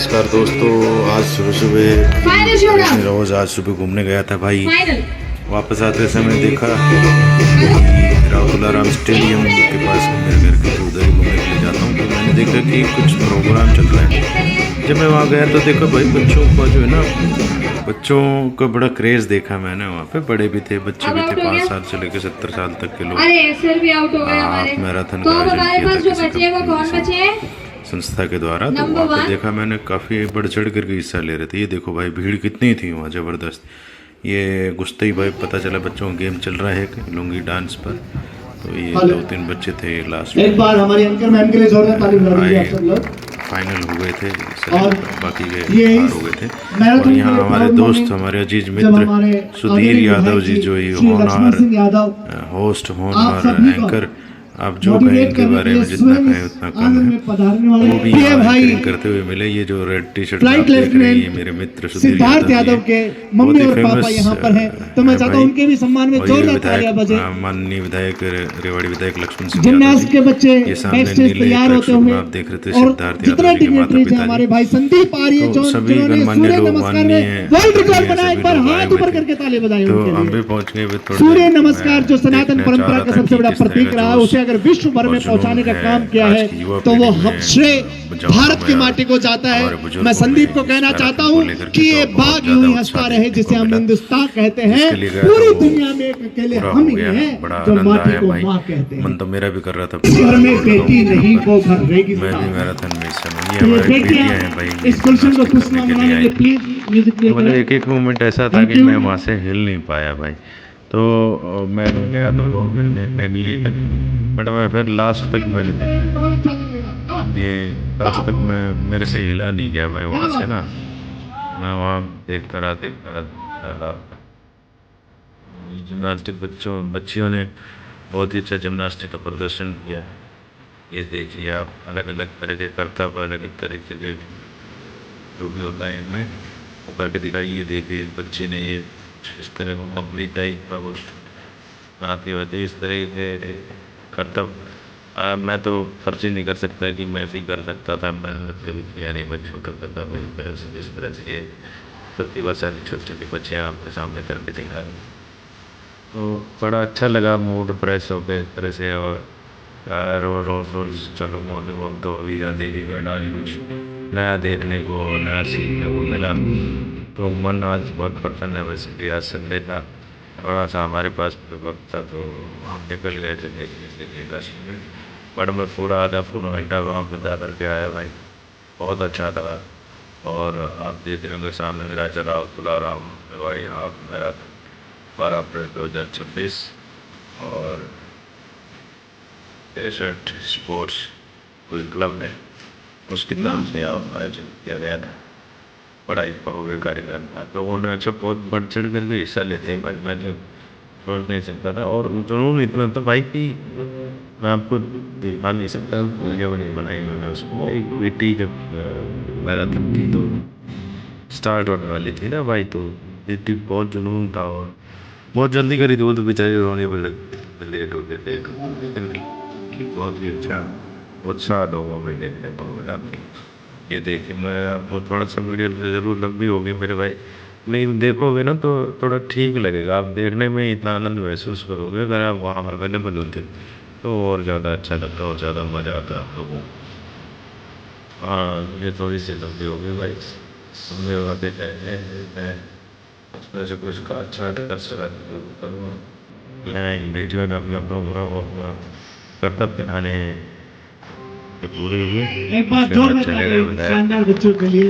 नमस्कार दोस्तों, आज सुबह रोज़ आज सुबह घूमने गया था भाई। वापस आते समय देखा राहुल स्टेडियम के पास मेरे घर के उधर ही घूमने के लिए जाता हूँ, तो मैंने देखा कि कुछ प्रोग्राम चल रहा है। जब मैं वहाँ गया तो देखा भाई बच्चों का जो है ना, बच्चों का बड़ा क्रेज़ देखा मैंने। वहाँ पे बड़े भी थे, बच्चे भी थे, 5 साल से लेकर 70 साल तक के लोग। हाफ मैराथन का आयोजन किया था संस्था के द्वारा। तो वहाँ पे देखा मैंने काफ़ी बढ़ चढ़ करके हिस्सा ले रहे थे। ये देखो भाई भीड़ कितनी थी वहाँ, ज़बरदस्त। ये घुसते ही भाई पता चला बच्चों का गेम चल रहा है लुंगी डांस पर। तो ये 2-3 बच्चे थे लास्ट में, एक बार हमारी एंकर मैम के लिए जोरदार ताली बजा दीजिए आप सब लोग। फाइनल हो गए थे और बाकी के हार हो गए थे। और यहाँ हमारे दोस्त, हमारे अजीज मित्र सुधीर यादव जी, जो ये होनहार होस्ट, होनहार एंकर, आप जो कहें इनके बारे में जितना कहें उतना कम है। वो भी एंकरिंग करते हुए मिले। ये जो रेड टी शर्ट आप देख रहे हैं, ये मेरे मित्र सिद्धार्थ यादव के मम्मी और पापा यहाँ पर हैं, तो मैं चाहता हूँ उनके भी सम्मान में जोरदार तालियां बजे। माननीय विधायक, रेवाड़ी विधायक लक्ष्मण सिंह जिम्नास्ट के बच्चे ये सामने तैयार होते होंगे। आप देख रहे थे सिद्धार्थ यादव जी के माता पिता, हमारे भाई संदीप आर्य जो सभी गणमान्य लोग, माननीय वर्ल्ड रिकॉर्ड बनाया, एक बार हाथ ऊपर करके ताली बजाएं तो उनके हम लिए। भी पहुंच गए। सूर्य नमस्कार जो सनातन परंपरा का सबसे बड़ा प्रतीक रहा है, उसे अगर विश्व भर में पहुंचाने का काम किया है तो वो श्रेय भारत की माटी को जाता है। मैं संदीप को कहना चाहता हूं कि ये बाग यूं ही हंसता रहे जिसे हम हिंदुस्तान कहते हैं। पूरी दुनिया में एक अकेले हम ही हैं जो माटी को मां कहते हैं। मन तो मेरा भी कर रहा था, घर में बेटी नहीं वो घर रहेगी। मैं भी मैराथन में इस समय, ये हमारी बेटियां हैं भाई। इस गुलशन को खुश मनाने के लिए प्लीज म्यूजिक प्ले करें। मतलब एक मोमेंट ऐसा था कि मैं वहाँ से हिल नहीं पाया भाई। तो मैं गया तो बट मैं फिर लास्ट तक मेरे से हिला नहीं गया भाई वहाँ से ना। मैं वहाँ देखता रहा। जिम्नास्टिक बच्चियों ने बहुत ही अच्छा जिम्नास्टिक का प्रदर्शन किया। ये देखिए आप, अलग अलग तरह के करतब, अलग अलग तरीके के जो भी होता है इनमें वो करके दिखाई। ये देखिए बच्चे ने ये इस तरह को कंप्लीट टाइप आती होती इस तरह के करतब। मैं तो फर्जी नहीं कर सकता कि मैं भी कर सकता था। मैं कभी नहीं बच्चों करता था इस तरह से। 70 छोटे छोटे बच्चे आपके सामने करके दिखा रहे, तो बड़ा अच्छा लगा। मूड फ्रेश हो गया इस तरह से। और रोज चलो मॉर्निंग वॉक तो अभी देखी कुछ नया देखने को, नया सीखने को मिला, तो मन आज बहुत प्रसन्न है। वैसे भी आज संडे था, थोड़ा सा हमारे पास वक्त था तो हम निकल गए थे देखने। बट मैं पूरा आधा घंटा वहाँ पर जा करके आया भाई, बहुत अच्छा था। और आप देख रहे होंगे सामने मेरा चराव तुलाराम भाई, आप मेरा 12 अप्रैल 2026 और 63 स्पोर्ट्स कोई क्लब है उसकी तरफ से आयोजित किया गया था। बड़ा ही भव्य कार्यक्रम था। तो उन्होंने अच्छा बहुत बढ़ चढ़ करके हिस्सा लेते हैं भाई। मैं तो छोड़ नहीं सकता था और जुनून इतना था भाई कि मैं आपको दिखा नहीं सकता। वीडियो नहीं बनाई मैंने उसको। एक बेटी जब मैराथन थी तो स्टार्ट होने वाली थी ना भाई, तो बेटी बहुत जुनून था और बहुत जल्दी करी थी वो, तो बेचारे रोने पर लेट हो गए थे। बहुत ही अच्छा उत्साह लोगों में देखने को मिला। ये देखिए मैं आपको थोड़ा सा वीडियो ज़रूर लंबी होगी मेरे भाई, नहीं देखोगे ना तो थोड़ा ठीक लगेगा। आप देखने में इतना आनंद महसूस करोगे। अगर आप वहाँ अवेलेबल होते तो और ज़्यादा अच्छा लगता, और ज़्यादा मज़ा आता आप लोगों को। हाँ, ये थोड़ी सी लंबी होगी भाई। मेरे वादे मैं उसमें से कुछ का अच्छा कर सका करूँगा। मैं वीडियो में अपना प्रोग्राम करतब दिखाने पूरे हुए। एक बार जोरदार शानदार बच्चों के लिए।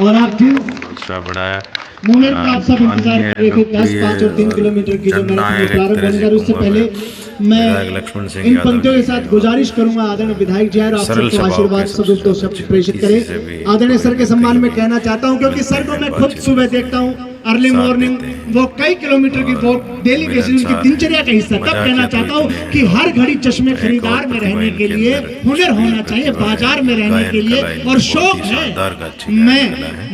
और आप दूसरा बढ़ाया मूवमेंट का आप सब इंतजार कर रहे थे। 10, 5 और 3 किलोमीटर की जो मैराथन प्रारंभ होने का, उससे पहले मैं इन पंक्तियों के साथ गुजारिश करूंगा आदरणीय विधायक जी और आप सबको आशीर्वाद सदुपयोग शब्द प्रेषित करें। आदरणीय सर के सम्मान में कहना चाहता हूं, क्योंकि सर को मैं खुद सुबह देखता हूं अर्ली मॉर्निंग, वो कई किलोमीटर की वॉक डेली बेसिस उनकी दिनचर्या का हिस्सा। तब कहना चाहता हूँ कि हर घड़ी चश्मे खरीदार में रहने के लिए हुनर होना चाहिए, बाजार में रहने के लिए, और शौक है मैं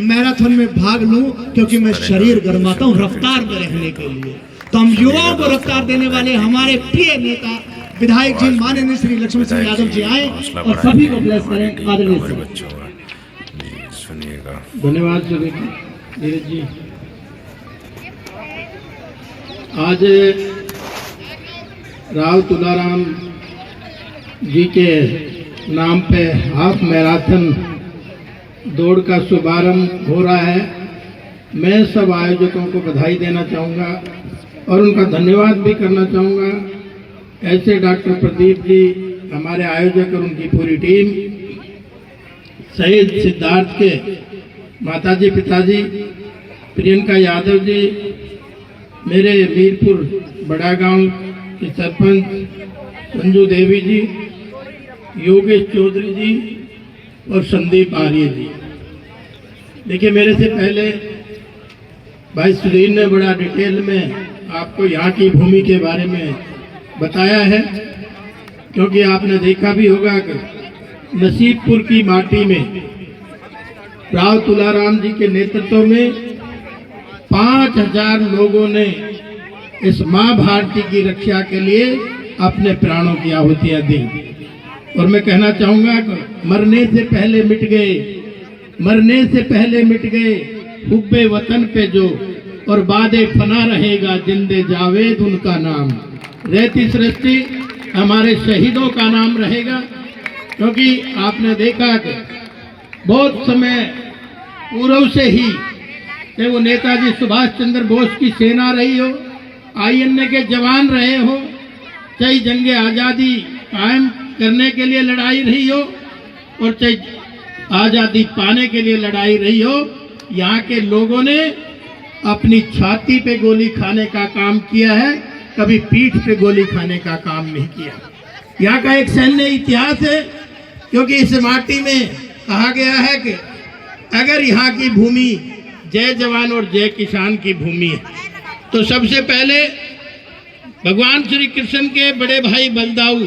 मैराथन में भाग लूं क्योंकि मैं शरीर गरमाता हूँ रफ्तार में रहने के लिए। तो हम युवाओं को रफ्तार देने वाले हमारे प्रिय नेता विधायक जी माननीय श्री लक्ष्मण सिंह यादव जी आए और सभी को ब्लेस करें। आदरणीय सुनिएगा। धन्यवाद सुरेश धीरज जी। आज राव तुलाराम जी के नाम पे हाफ मैराथन दौड़ का शुभारंभ हो रहा है। मैं सब आयोजकों को बधाई देना चाहूँगा और उनका धन्यवाद भी करना चाहूँगा। ऐसे डॉक्टर प्रदीप जी, हमारे आयोजक और उनकी पूरी टीम, शहीद सिद्धार्थ के माताजी पिताजी, प्रियंका यादव जी, मेरे मीरपुर बड़ा गांव के सरपंच संजू देवी जी, योगेश चौधरी जी और संदीप आर्य जी। देखिए, मेरे से पहले भाई सुधीर ने बड़ा डिटेल में आपको यहाँ की भूमि के बारे में बताया है, क्योंकि आपने देखा भी होगा कि नसीबपुर की माटी में राव तुलाराम जी के नेतृत्व में 5000 लोगों ने इस माँ भारती की रक्षा के लिए अपने प्राणों की आहुतियां दी। और मैं कहना चाहूँगा कि मरने से पहले मिट गए, मरने से पहले मिट गए हुब्बे वतन पे जो, और बादे फना रहेगा जिंदे जावेद उनका नाम। रहती सृष्टि हमारे शहीदों का नाम रहेगा, क्योंकि आपने देखा कि बहुत समय पूर्व से ही चाहे वो नेताजी सुभाष चंद्र बोस की सेना रही हो, आईएनए के जवान रहे हो, चाहे जंगे आज़ादी कायम करने के लिए लड़ाई रही हो और चाहे आज़ादी पाने के लिए लड़ाई रही हो, यहाँ के लोगों ने अपनी छाती पे गोली खाने का काम किया है, कभी पीठ पे गोली खाने का काम नहीं किया। यहाँ का एक सैन्य इतिहास है, क्योंकि इस माटी में कहा गया है कि अगर यहाँ की भूमि जय जवान और जय किसान की भूमि है, तो सबसे पहले भगवान श्री कृष्ण के बड़े भाई बलदाऊ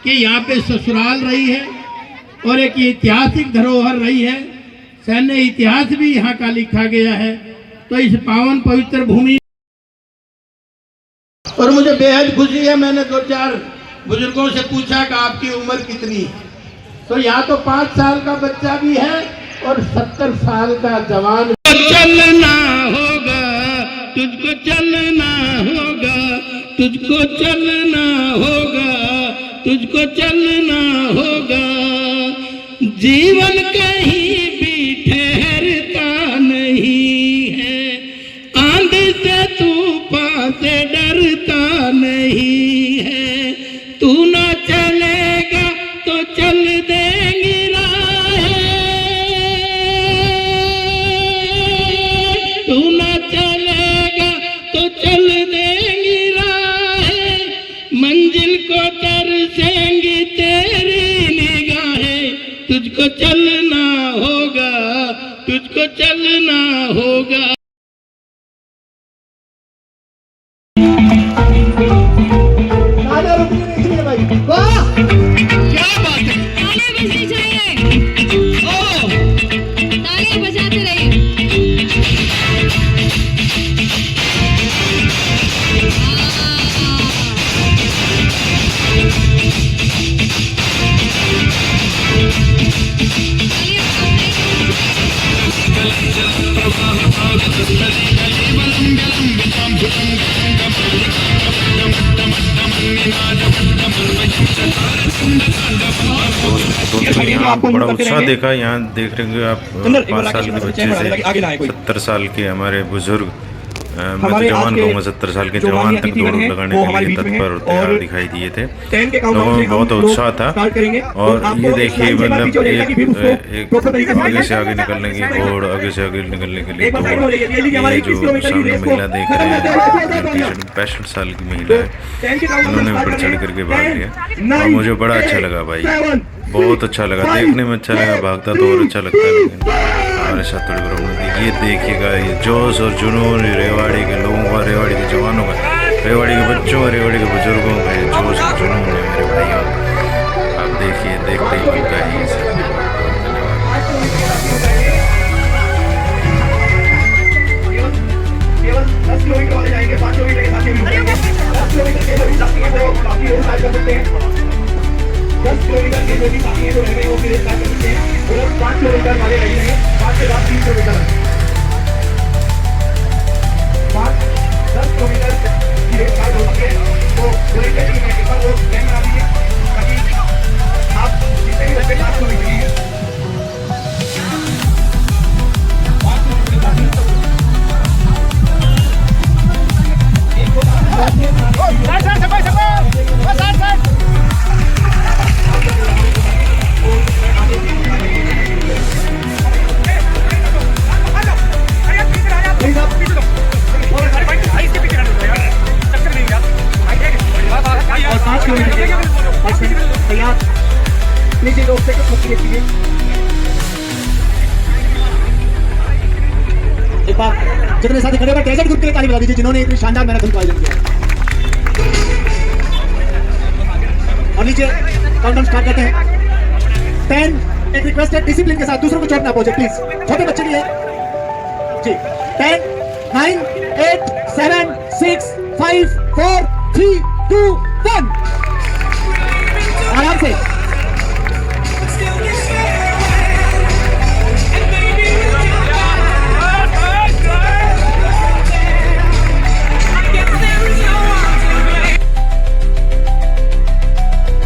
की यहाँ पे ससुराल रही है और एक ऐतिहासिक धरोहर रही है। सैन्य इतिहास भी यहाँ का लिखा गया है। तो इस पावन पवित्र भूमि और मुझे बेहद खुशी है। मैंने 2-4 बुजुर्गों से पूछा कि आपकी उम्र कितनी है, तो यहाँ तो 5 साल का बच्चा भी है और 70 साल का जवान। चलना होगा तुझको, चलना होगा तुझको, चलना होगा तुझको, चलना होगा। जीवन कहीं भी ठहरता नहीं है, आंधी से तूफान से डरता नहीं है। तू ना चलेगा तो चल देंगी राहें, तू ना चलेगा तो चल देंगी राहें। मंजिल को तरसेंगी तेरी निगाहें। तुझको चलना होगा तुझको, चलना होगा। क्या बात है, तालियां बजनी चाहिए। ओ, तालियां बजाते रहिए। दोस्तों, यहाँ बड़ा उत्साह देखा। यहाँ देख रहे हैं आप 5 साल के बच्चे से 70 साल के हमारे बुजुर्ग, मैं तो जवान कहूँगा, 70 साल के जवान तक दौड़ लगाने के लिए तत्पर और तैयार दिखाई दिए थे। लोगों में बहुत उत्साह था। और ये देखिए, मतलब एक आगे से आगे निकलने की दौड़, आगे से आगे निकलने के लिए दौड़। ये जो सामने महिला देख रहे हैं, 65 साल की महिला है, उन्होंने बढ़ चढ़ करके भाग लिया और मुझे बड़ा अच्छा लगा भाई, बहुत अच्छा लगा, देखने में अच्छा लगा। भागता तो और अच्छा लगता है, लेकिन हमारे साथ थोड़ी प्रॉब्लम थी। ये देखिएगा, ये जोश और जुनून रेवाड़ी के लोगों का, रेवाड़ी के जवानों का, रेवाड़ी के बच्चों का, रेवाड़ी के बुजुर्गों का ये जोश और जुनून है मेरे भाइयों। आप देखिए, देखते ही बनता है ये सब। धन्यवाद। किलोमीटर वाले रह गए 5 से 3 किलोमीटर 5-10 किलोमीटर की रेस स्टार्ट होती है तो पूरे दिन में एक बार वो टाइम बना दीजिए ताकि आप जितने भी रस्ते 5 किलोमीटर हैं 5 किलोमीटर तैयार नीचे लोग से कीजिए एक बार जितने साथी खड़े हुए डेजर्ट ग्रुप के लिए ताली बजा दीजिए जिन्होंने इतनी शानदार मैराथन का आयोजन किया और नीचे काउंटडाउन स्टार्ट करते हैं 10 एक रिक्वेस्ट है डिसिप्लिन के साथ दूसरों को चोट ना पहुंचे प्लीज छोटे बच्चे भी है जी 10 9 8 7 6 5 4 3 2